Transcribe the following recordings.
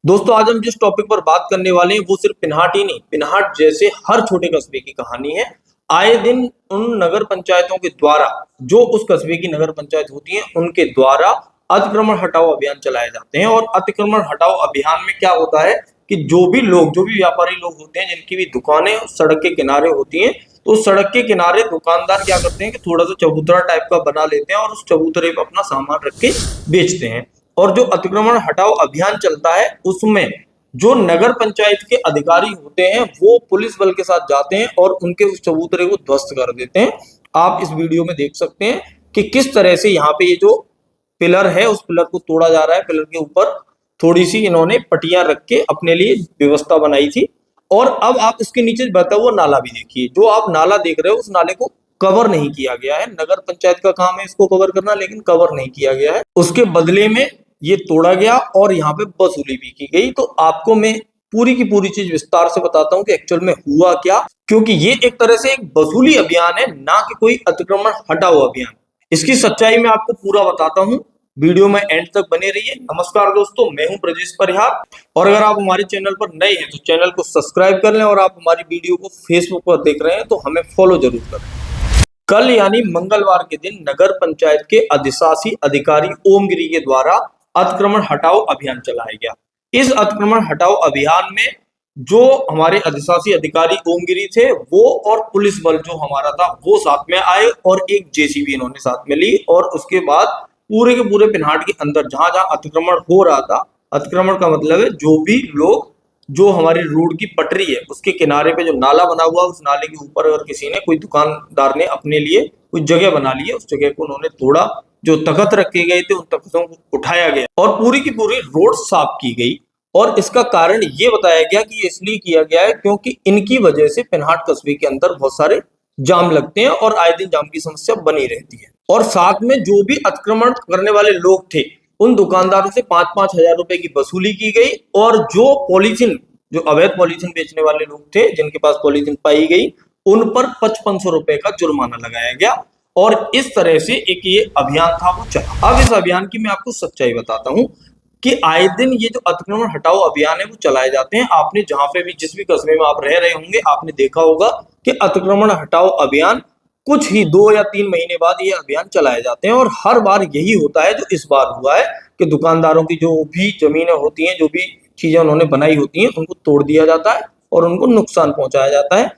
दोस्तों आज हम जिस टॉपिक पर बात करने वाले हैं वो सिर्फ पिन्हाट ही नहीं, पिन्हाट जैसे हर छोटे कस्बे की कहानी है। आए दिन उन नगर पंचायतों के द्वारा, जो उस कस्बे की नगर पंचायत होती है, उनके द्वारा अतिक्रमण हटाओ अभियान चलाए जाते हैं। और अतिक्रमण हटाओ अभियान में क्या होता है कि जो भी व्यापारी लोग होते हैं, जिनकी भी दुकानें सड़क के किनारे होती हैं, तो सड़क के किनारे दुकानदार क्या करते हैं कि थोड़ा सा चबूतरा टाइप का बना लेते हैं और उस चबूतरे पर अपना सामान रख के बेचते हैं। और जो अतिक्रमण हटाओ अभियान चलता है उसमें जो नगर पंचायत के अधिकारी होते हैं वो पुलिस बल के साथ जाते हैं और उनके उस चबूतरे को ध्वस्त कर देते हैं। आप इस वीडियो में देख सकते हैं कि किस तरह से यहाँ पे ये जो पिलर है उस पिलर को तोड़ा जा रहा है। पिलर के ऊपर थोड़ी सी इन्होंने पटियां रख के अपने लिए व्यवस्था बनाई थी। और अब आप इसके नीचे बहता हुआ नाला भी देखिए। जो आप नाला देख रहे हो उस नाले को कवर नहीं किया गया है। नगर पंचायत का काम है इसको कवर करना, लेकिन कवर नहीं किया गया है। उसके बदले में ये तोड़ा गया और यहाँ पे वसूली भी की गई। तो आपको मैं पूरी की पूरी चीज विस्तार से बताता हूँ कि एक्चुअल में हुआ क्या, क्योंकि ये एक तरह से एक वसूली अभियान है, ना कि कोई अतिक्रमण हटाओ अभियान। इसकी सच्चाई मैं आपको पूरा बताता हूँ, वीडियो में एंड तक बने रहिए। नमस्कार दोस्तों, मैं हूं ब्रजेश परिहार और अगर आप हमारे चैनल पर नए हैं तो चैनल को सब्सक्राइब कर लें और आप हमारी वीडियो को फेसबुक पर देख रहे हैं तो हमें फॉलो जरूर करें। कल यानी मंगलवार के दिन नगर पंचायत के अधिशासी अधिकारी ओमगिरी के द्वारा अतिक्रमण हटाओ अभियान चलाया गया। इस अतिक्रमण हटाओ अभियान में जो हमारे अधिशासी अधिकारी ओमगिरी थे वो और पुलिस बल जो हमारा था वो साथ में आए और एक जेसीबी इन्होंने साथ में ली। और उसके बाद पूरे के पूरे पिन्हाट के अंदर जहां जहां अतिक्रमण हो रहा था, अतिक्रमण का मतलब है जो भी लोग, जो हमारी रोड की पटरी है उसके किनारे पे जो नाला बना हुआ उस नाले के ऊपर अगर किसी ने, कोई दुकानदार ने अपने लिए कुछ जगह बना ली है, उस जगह को उन्होंने तोड़ा। जो तख्त रखे गए थे उन तख्तों को उठाया गया और पूरी की पूरी रोड साफ की गई। और इसका कारण ये बताया गया कि ये इसलिए किया गया है क्योंकि इनकी वजह से पिन्हाट कस्बे के अंदर बहुत सारे जाम लगते हैं और आए दिन जाम की समस्या बनी रहती है। और साथ में जो भी अतिक्रमण करने वाले लोग थे उन दुकानदारों से 5-5 हजार रुपए की वसूली की गई। और जो पॉलीथीन, जो अवैध पॉलीथीन बेचने वाले लोग थे जिनके पास पॉलीथीन पाई गई, उन पर 5500 रुपए का जुर्माना लगाया गया। और इस तरह से एक ये अभियान था वो चला। अब इस अभियान की मैं आपको सच्चाई बताता हूं कि आए दिन ये जो अतिक्रमण हटाओ अभियान है वो चलाए जाते हैं। आपने जहां पे भी, जिस भी कस्बे में आप रह रहे होंगे, आपने देखा होगा कि अतिक्रमण हटाओ अभियान कुछ ही 2 या 3 महीने बाद ये अभियान चलाए जाते हैं। और हर बार यही होता है जो इस बार हुआ है कि दुकानदारों की जो भी जमीनें होती हैं, जो भी चीजें उन्होंने बनाई होती हैं, उनको तोड़ दिया जाता है और उनको नुकसान पहुंचाया जाता है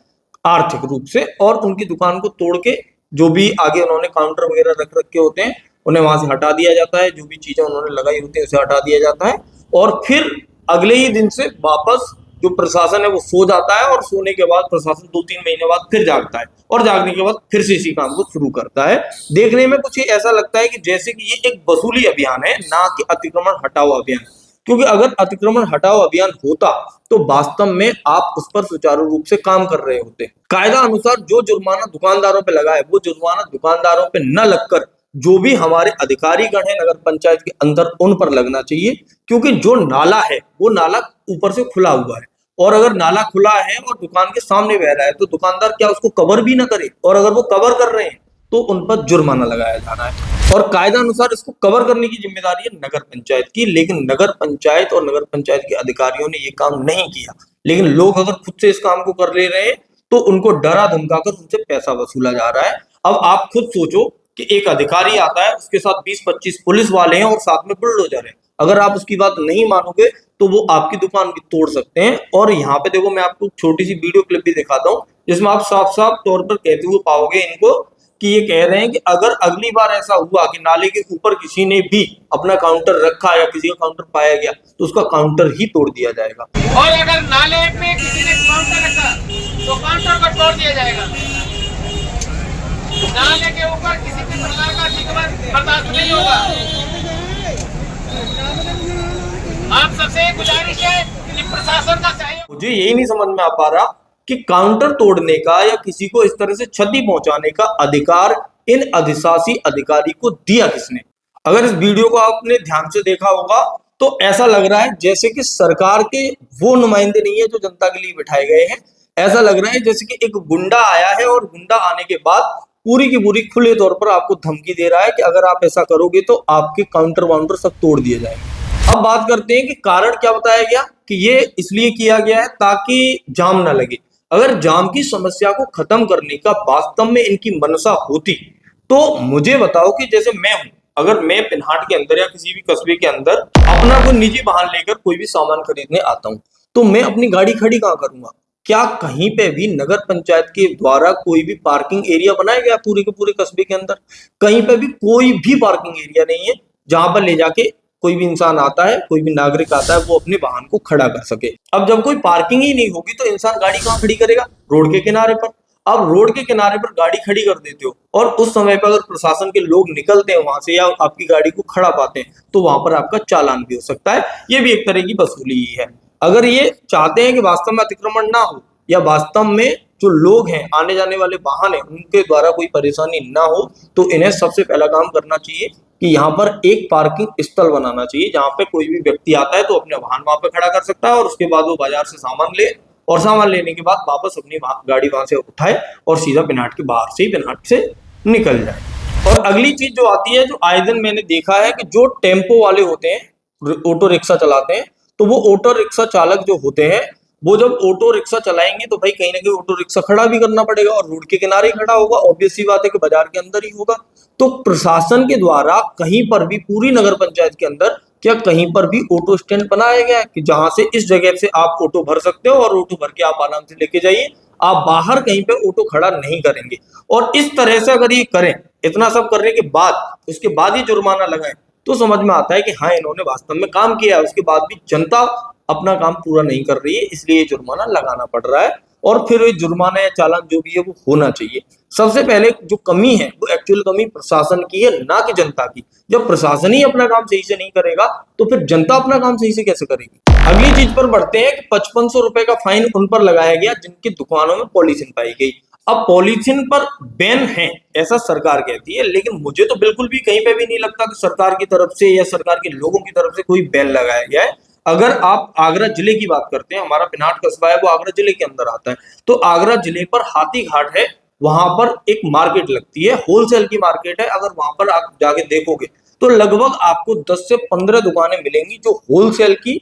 आर्थिक रूप से। और उनकी दुकान को तोड़ के जो भी आगे उन्होंने काउंटर वगैरह रख रखे होते हैं उन्हें वहां से हटा दिया जाता है। जो भी चीजें उन्होंने लगाई होती है उसे हटा दिया जाता है और फिर अगले ही दिन से वापस जो प्रशासन है वो सो जाता है। और सोने के बाद प्रशासन 2-3 महीने बाद फिर जागता है और जागने के बाद फिर से इसी काम को शुरू करता है। देखने में कुछ ऐसा लगता है कि जैसे कि ये एक वसूली अभियान है, ना कि अतिक्रमण हटाओ अभियान। क्योंकि अगर अतिक्रमण हटाओ अभियान होता तो वास्तव में आप उस पर सुचारू रूप से काम कर रहे होते। कायदा अनुसार जो जुर्माना दुकानदारों पे लगा है वो जुर्माना दुकानदारों पे न लगकर जो भी हमारे अधिकारीगण है नगर पंचायत के अंदर उन पर लगना चाहिए। क्योंकि जो नाला है वो नाला ऊपर से खुला हुआ है और अगर नाला खुला है और दुकान के सामने बह रहा है तो दुकानदार क्या उसको कवर भी ना करे? और अगर वो कवर कर रहे हैं तो उन पर जुर्माना लगाया जा रहा है। और कायदा अनुसार इसको कवर करने की जिम्मेदारी है नगर पंचायत की, लेकिन नगर पंचायत और नगर पंचायत के अधिकारियों ने ये काम नहीं किया। लेकिन लोग अगर खुद से इस काम को कर ले रहे हैं तो उनको डरा धमकाकर उनसे पैसा वसूला जा रहा है। अब आप खुद सोचो कि एक अधिकारी आता है, उसके साथ 20-25 पुलिस वाले हैं और साथ में बुलडोजर है। अगर आप उसकी बात नहीं मानोगे तो वो आपकी दुकान भी तोड़ सकते हैं। और यहाँ पे देखो, मैं आपको छोटी सी वीडियो क्लिप भी दिखाता हूँ जिसमें आप साफ साफ तौर पर कहते हुए पाओगे इनको कि ये कह रहे हैं कि अगर अगली बार ऐसा हुआ कि नाले के ऊपर किसी ने भी अपना काउंटर रखा या किसी का काउंटर पाया गया तो उसका काउंटर ही तोड़ दिया जाएगा। और अगर नाले पे किसी ने काउंटर रखा तो काउंटर को तोड़ दिया जाएगा। नाले के ऊपर किसी भी प्रकार का अतिक्रमण बर्दाश्त नहीं होगा। आप सबसे गुजारिश है कि प्रशासन का सहयोग। मुझे यही नहीं समझ में आ पा रहा कि काउंटर तोड़ने का या किसी को इस तरह से क्षति पहुंचाने का अधिकार इन अधिशासी अधिकारी को दिया किसने? अगर इस वीडियो को आपने ध्यान से देखा होगा तो ऐसा लग रहा है जैसे कि सरकार के वो नुमाइंदे नहीं है जो जनता के लिए बिठाए गए हैं। ऐसा लग रहा है जैसे कि एक गुंडा आया है और गुंडा आने के बाद पूरी की पूरी खुले तौर पर आपको धमकी दे रहा है कि अगर आप ऐसा करोगे तो आपके काउंटर वाउंटर सब तोड़ दिए जाएंगे। अब बात करते हैं कि कारण क्या बताया गया कि ये इसलिए किया गया है ताकि जाम ना लगे। अगर जाम की समस्या को खत्म करने का वास्तव में इनकी मनसा होती तो मुझे बताओ कि जैसे मैं हूं, अगर मैं पिन्हाट के अंदर या किसी भी कस्बे के अंदर अपना कोई निजी वाहन लेकर कोई भी सामान खरीदने आता हूं, तो मैं अपनी गाड़ी खड़ी कहाँ करूंगा? क्या कहीं पे भी नगर पंचायत के द्वारा कोई भी पार्किंग एरिया बनाया गया पूरे के पूरे कस्बे के अंदर? कहीं पे भी कोई भी पार्किंग एरिया नहीं है जहां पर ले जाके कोई भी इंसान आता है, कोई भी नागरिक आता है, वो अपने वाहन को खड़ा कर सके। अब जब कोई पार्किंग ही नहीं होगी तो इंसान गाड़ी कहाँ खड़ी करेगा? रोड के किनारे पर। अब रोड के किनारे पर गाड़ी खड़ी कर देते हो और उस समय पर अगर प्रशासन के लोग निकलते हैं वहां से या आपकी गाड़ी को खड़ा पाते हैं तो वहां पर आपका चालान भी हो सकता है। ये भी एक तरह की वसूली ही है। अगर ये चाहते हैं कि वास्तव में अतिक्रमण ना हो या वास्तव में जो लोग हैं, आने जाने वाले वाहन है, उनके द्वारा कोई परेशानी ना हो, तो इन्हें सबसे पहला काम करना चाहिए कि यहाँ पर एक पार्किंग स्थल बनाना चाहिए जहां पे कोई भी व्यक्ति आता है तो अपने वाहन वहां पे खड़ा कर सकता है और उसके बाद वो बाजार से सामान ले और सामान लेने के बाद वापस अपनी गाड़ी वहां से उठाए और सीधा पिन्हाट के बाहर से ही पिन्हाट से निकल जाए। और अगली चीज जो आती है, जो आए दिन मैंने देखा है कि जो टेम्पो वाले होते हैं, ऑटो रिक्शा चलाते हैं, तो वो ऑटो रिक्शा चालक जो होते हैं वो जब ऑटो रिक्शा चलाएंगे तो भाई कहीं ना कहीं ऑटो रिक्शा खड़ा भी करना पड़ेगा और रोड के किनारे ही खड़ा होगा, ऑब्वियस सी बात है कि बाजार के अंदर ही होगा। तो प्रशासन के द्वारा कहीं पर भी पूरी नगर पंचायत के अंदर क्या कहीं पर भी ऑटो स्टैंड बनाया गया है कि जहां से इस जगह से आप ऑटो भर सकते हो और ऑटो भर के आप आराम से लेके जाइए, आप बाहर कहीं पे ऑटो खड़ा नहीं करेंगे। और इस तरह से अगर ये करें, इतना सब करने के बाद उसके बाद ही जुर्माना लगाएं, तो समझ में आता है कि हाँ इन्होंने वास्तव में काम किया है। उसके बाद भी जनता अपना काम पूरा नहीं कर रही है, इसलिए जुर्माना लगाना पड़ रहा है। और फिर ये जुर्माना या चालान जो भी है वो होना चाहिए। सबसे पहले जो कमी है वो एक्चुअल कमी प्रशासन की है, ना कि जनता की। जब प्रशासन ही अपना काम सही से नहीं करेगा तो फिर जनता अपना काम सही से कैसे करेगी? अगली चीज पर बढ़ते हैं कि 5500 रुपए का फाइन उन पर लगाया गया जिनकी दुकानों में पॉलीथीन पाई गई। अब पॉलीथीन पर बैन है ऐसा सरकार कहती है, लेकिन मुझे तो बिल्कुल भी कहीं पे भी नहीं लगता कि सरकार की तरफ से या सरकार के लोगों की तरफ से कोई बैन लगाया गया है। अगर आप आगरा जिले की बात करते हैं, हमारा पिन्हाट कस्बा है वो आगरा जिले के अंदर आता है, तो आगरा जिले पर हाथी घाट है, वहां पर एक मार्केट लगती है, होलसेल की मार्केट है। अगर वहां पर आप जाके देखोगे तो लगभग आपको 10 से 15 दुकानें मिलेंगी जो होलसेल की,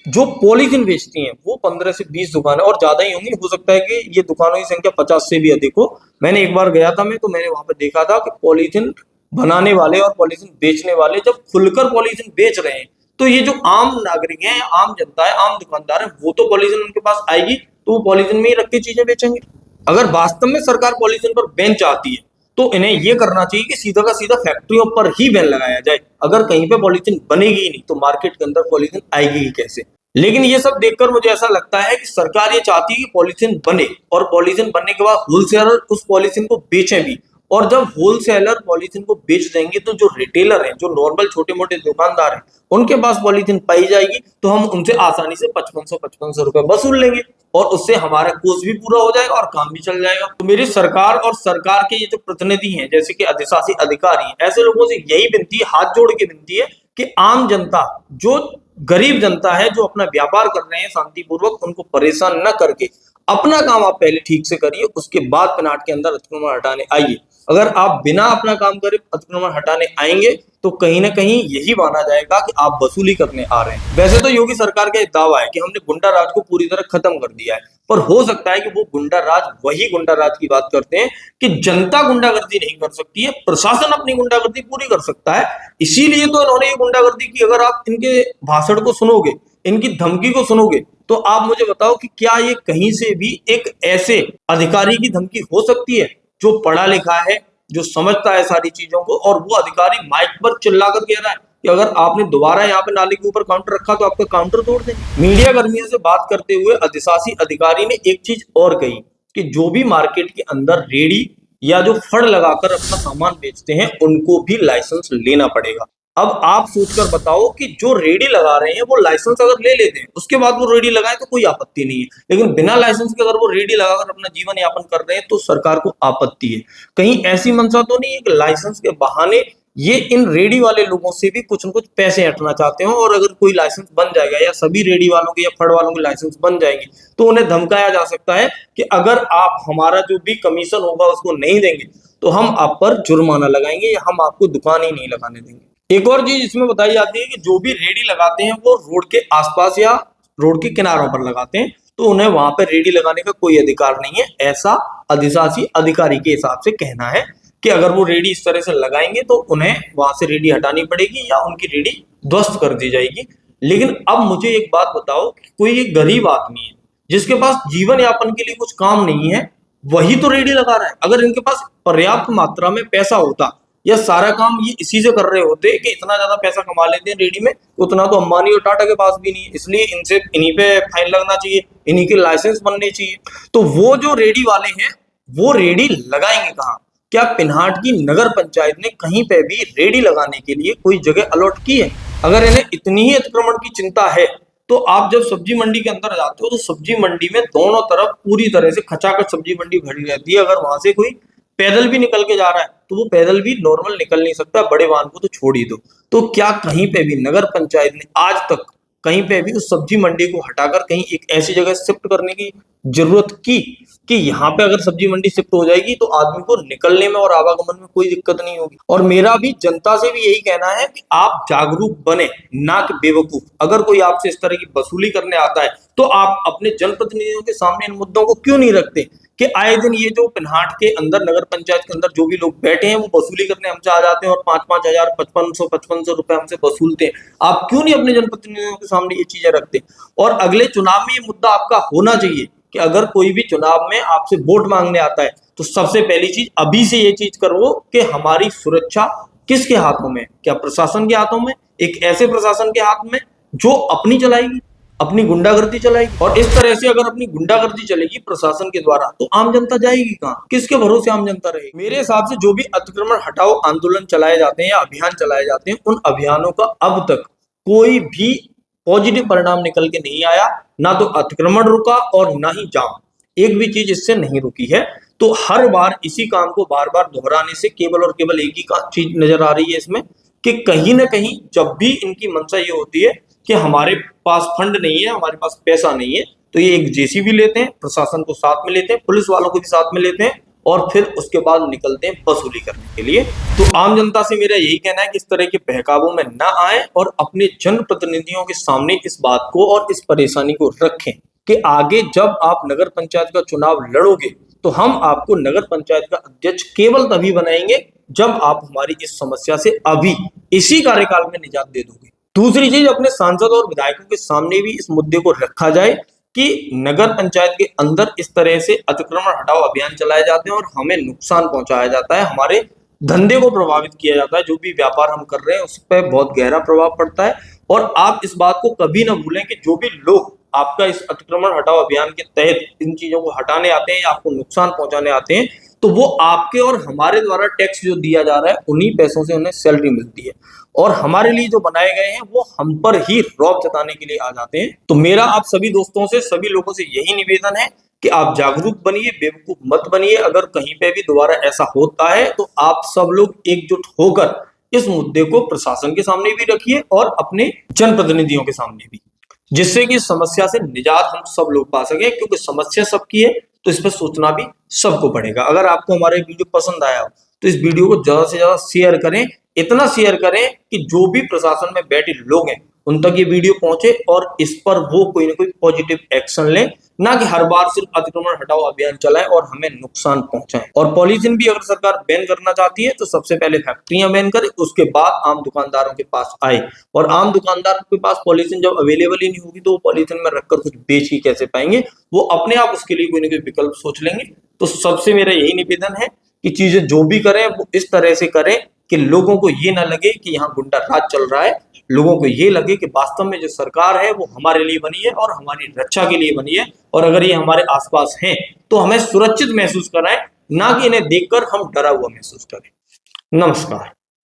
जो पॉलीथीन बेचती हैं, वो 15 से 20 दुकानें और ज्यादा ही होंगी। हो सकता है कि ये दुकानों की संख्या 50 से भी अधिक हो। मैंने एक बार गया था मैं, तो मैंने वहां पर देखा था कि पॉलीथीन बनाने वाले और पॉलीथीन बेचने वाले जब खुलकर पॉलीथीन बेच रहे हैं, तो ये जो आम नागरिक हैं, आम जनता है, आम दुकानदार है, वो तो पॉलीथीन उनके पास आएगी तो वो पॉलीथीन में ही रख के चीजें बेचेंगे। अगर वास्तव में सरकार पॉलीथीन पर बैन चाहती है तो इन्हें ये करना चाहिए कि सीधा का सीधा फैक्ट्रियों पर ही बैन लगाया जाए। अगर कहीं पे पॉलीथीन बनेगी ही नहीं तो मार्केट के अंदर पॉलीथीन आएगी ही कैसे? लेकिन ये सब देखकर मुझे ऐसा लगता है कि सरकार ये चाहती है कि पॉलीथीन बने और पॉलीथीन बनने के बाद होलसेलर उस पॉलीथीन को बेचें भी। और जब होलसेलर पॉलीथीन को बेच देंगे तो जो रिटेलर हैं, जो नॉर्मल छोटे मोटे दुकानदार हैं, उनके पास पॉलीथीन पाई जाएगी तो हम उनसे आसानी से 5500 रुपए वसूल लेंगे और उससे हमारा कोर्स भी पूरा हो जाएगा और काम भी चल जाएगा। तो मेरी सरकार और सरकार के ये जो प्रतिनिधि हैं, जैसे कि अधिशासी अधिकारी हैं, ऐसे लोगों से यही विनती है, हाथ जोड़ के विनती है कि आम जनता, जो गरीब जनता है, जो अपना व्यापार कर रहे हैं शांतिपूर्वक, उनको परेशान न करके अपना काम आप पहले ठीक से करिए, उसके बाद पिन्हाट के अंदर अतिक्रमण हटाने आइए। अगर आप बिना अपना काम करे अतिक्रमण हटाने आएंगे तो कहीं ना कहीं यही माना जाएगा कि आप वसूली करने आ रहे हैं। वैसे तो योगी सरकार का दावा है कि हमने गुंडा राज को पूरी तरह खत्म कर दिया है, पर हो सकता है कि वो गुंडा राज, वही गुंडा राज की बात करते हैं कि जनता गुंडागर्दी नहीं कर सकती है, प्रशासन अपनी गुंडागर्दी पूरी कर सकता है। इसीलिए तो इन्होंने ये गुंडागर्दी की। अगर आप इनके भाषण को सुनोगे, इनकी धमकी को सुनोगे, तो आप मुझे बताओ कि क्या ये कहीं से भी एक ऐसे अधिकारी की धमकी हो सकती है जो पढ़ा लिखा है, जो समझता है सारी चीजों को, और वो अधिकारी माइक पर चिल्लाकर कह रहा है कि अगर आपने दोबारा यहाँ पे नाले के ऊपर काउंटर रखा तो आपका काउंटर तोड़ देंगे। मीडिया कर्मियों से बात करते हुए अधिशासी अधिकारी ने एक चीज और कही कि जो भी मार्केट के अंदर रेडी या जो फड़ लगाकर अपना सामान बेचते हैं उनको भी लाइसेंस लेना पड़ेगा। अब आप सोचकर बताओ कि जो रेडी लगा रहे हैं वो लाइसेंस अगर ले लेते हैं, उसके बाद वो रेडी लगाए तो कोई आपत्ति नहीं है, लेकिन बिना लाइसेंस के अगर वो रेडी लगाकर अपना जीवन यापन कर रहे हैं तो सरकार को आपत्ति है। कहीं ऐसी मंशा तो नहीं है कि लाइसेंस के बहाने ये इन रेडी वाले लोगों से भी कुछ न कुछ पैसे हटना चाहते हो, और अगर कोई लाइसेंस बन जाएगा या सभी रेडी वालों के या फड़ वालों के लाइसेंस बन जाएंगे तो उन्हें धमकाया जा सकता है कि अगर आप हमारा जो भी कमीशन होगा उसको नहीं देंगे तो हम आप पर जुर्माना लगाएंगे या हम आपको दुकान ही नहीं लगाने देंगे। एक और चीज इसमें बताई जाती है कि जो भी रेडी लगाते हैं वो रोड के आसपास या रोड के किनारों पर लगाते हैं, तो उन्हें वहां पर रेडी लगाने का कोई अधिकार नहीं है, ऐसा अधिशासी अधिकारी के हिसाब से कहना है कि अगर वो रेडी इस तरह से लगाएंगे तो उन्हें वहां से रेडी हटानी पड़ेगी या उनकी रेडी ध्वस्त कर दी जाएगी। लेकिन अब मुझे एक बात बताओ कि कोई एक गरीब आदमी है जिसके पास जीवन यापन के लिए कुछ काम नहीं है, वही तो रेडी लगा रहा है। अगर इनके पास पर्याप्त मात्रा में पैसा होता या सारा काम ये इसी से कर रहे होते कि इतना ज्यादा पैसा कमा लेते हैं रेडी में, उतना तो अंबानी और टाटा के पास भी नहीं है, इसलिए इनसे इन्हीं पे फाइन लगना चाहिए, इन्हीं के लाइसेंस बनने चाहिए। तो वो जो रेडी वाले हैं वो रेडी लगाएंगे कहाँ? क्या पिन्हाट की नगर पंचायत ने कहीं पे भी रेडी लगाने के लिए कोई जगह अलॉट की है? अगर इन्हें इतनी ही अतिक्रमण की चिंता है तो आप जब सब्जी मंडी के अंदर जाते हो तो सब्जी मंडी में दोनों तरफ पूरी तरह से खचाखच सब्जी मंडी भरी रहती है। अगर वहां से कोई पैदल भी निकल के जा रहा है तो वो पैदल भी नॉर्मल निकल नहीं सकता, बड़े वाहन को तो छोड़ ही दो। तो क्या कहीं पे भी नगर पंचायत ने आज तक कहीं पे भी उस सब्जी मंडी को हटाकर कहीं एक ऐसी जगह शिफ्ट करने की जरूरत की कि यहाँ पे अगर सब्जी मंडी शिफ्ट हो जाएगी तो आदमी को निकलने में और आवागमन में कोई दिक्कत नहीं होगी? और मेरा भी जनता से भी यही कहना है कि आप जागरूक बने, ना कि बेवकूफ। अगर कोई आपसे इस तरह की वसूली करने आता है तो आप अपने जनप्रतिनिधियों के सामने इन मुद्दों को क्यों नहीं रखते कि आए दिन ये जो पिन्हाट के अंदर नगर पंचायत के अंदर जो भी लोग बैठे हैं वो वसूली करने हमसे आ जाते हैं और 5-5 हजार 5500 रुपए हमसे वसूलते हैं। आप क्यों नहीं अपने जनप्रतिनिधियों के सामने ये चीजें रखते? और अगले चुनाव में ये मुद्दा आपका होना चाहिए कि अगर कोई भी चुनाव में आपसे वोट मांगने आता है तो सबसे पहली चीज अभी से ये चीज करो कि हमारी सुरक्षा किसके हाथों में? क्या प्रशासन के हाथों में? एक ऐसे प्रशासन के हाथ में जो अपनी चलाएगी, अपनी गुंडागर्दी चलाएगी। और इस तरह से अगर अपनी गुंडागर्दी चलेगी प्रशासन के द्वारा तो आम जनता जाएगी कहाँ? किसके भरोसे आम जनता रहेगी? मेरे हिसाब से जो भी अतिक्रमण हटाओ आंदोलन चलाए जाते हैं या अभियान चलाए जाते हैं, उन अभियानों का अब तक कोई भी पॉजिटिव परिणाम निकल के नहीं आया। ना तो अतिक्रमण रुका और ना ही जाम, एक भी चीज इससे नहीं रुकी है। तो हर बार इसी काम को बार बार दोहराने से केवल और केवल एक ही चीज नजर आ रही है इसमें कि कहीं ना कहीं जब भी इनकी मंशा ये होती है कि हमारे पास फंड नहीं है, हमारे पास पैसा नहीं है, तो ये एक जेसीबी लेते हैं, प्रशासन को साथ में लेते हैं, पुलिस वालों को भी साथ में लेते हैं और फिर उसके बाद निकलते हैं वसूली करने के लिए। तो आम जनता से मेरा यही कहना है कि इस तरह के बहकावों में ना आए और अपने जनप्रतिनिधियों के सामने इस बात को और इस परेशानी को रखें कि आगे जब आप नगर पंचायत का चुनाव लड़ोगे तो हम आपको नगर पंचायत का अध्यक्ष केवल तभी बनाएंगे जब आप हमारी इस समस्या से अभी इसी कार्यकाल में निजात दे दोगे। दूसरी चीज, अपने सांसद और विधायकों के सामने भी इस मुद्दे को रखा जाए कि नगर पंचायत के अंदर इस तरह से अतिक्रमण हटाओ अभियान चलाए जाते हैं और हमें नुकसान पहुंचाया जाता है, हमारे धंधे को प्रभावित किया जाता है, जो भी व्यापार हम कर रहे हैं उस पर बहुत गहरा प्रभाव पड़ता है। और आप इस बात को कभी ना भूलें कि जो भी लोग आपका इस अतिक्रमण हटाओ अभियान के तहत इन चीजों को हटाने आते हैं या आपको नुकसान पहुंचाने आते हैं तो वो आपके और हमारे द्वारा टैक्स जो दिया जा रहा है उन्हीं पैसों से उन्हें सैलरी मिलती है और हमारे लिए जो बनाए गए हैं वो हम पर ही रौब जताने के लिए आ जाते हैं। तो मेरा आप सभी दोस्तों से, सभी लोगों से यही निवेदन है कि आप जागरूक बनिए, बेवकूफ मत बनिए। अगर कहीं पे भी दोबारा ऐसा होता है तो आप सब लोग एकजुट होकर इस मुद्दे को प्रशासन के सामने भी रखिए और अपने जनप्रतिनिधियों के सामने भी, जिससे कि समस्या से निजात हम सब लोग पा सके, क्योंकि समस्या सबकी है तो इस पर सोचना भी सबको पड़ेगा। अगर आपको हमारा वीडियो पसंद आया हो तो इस वीडियो को ज्यादा से ज्यादा शेयर करें, इतना शेयर करें कि जो भी प्रशासन में बैठे लोग हैं उन तक ये वीडियो पहुंचे और इस पर वो कोई ना कोई पॉजिटिव एक्शन लें, ना कि हर बार सिर्फ अतिक्रमण हटाओ अभियान चलाएं और हमें नुकसान पहुंचाएं। और पॉलीथीन भी अगर सरकार बैन करना चाहती है तो सबसे पहले फैक्ट्रियां बैन करे, उसके बाद आम दुकानदारों के पास आए। और आम दुकानदारों के पास पॉलीथीन जब अवेलेबल ही नहीं होगी तो वो पॉलीथीन में रखकर कुछ बेच ही कैसे पाएंगे? वो अपने आप उसके लिए कोई ना कोई विकल्प सोच लेंगे। तो सबसे मेरा यही निवेदन है कि चीजें जो भी करें वो इस तरह से करें कि लोगों को ये ना लगे कि यहाँ गुंडा राज चल रहा है, लोगों को ये लगे कि वास्तव में जो सरकार है वो हमारे लिए बनी है और हमारी रक्षा के लिए बनी है, और अगर ये हमारे आसपास हैं तो हमें सुरक्षित महसूस कराएं, ना कि इन्हें देखकर हम डरा हुआ महसूस करें। नमस्कार।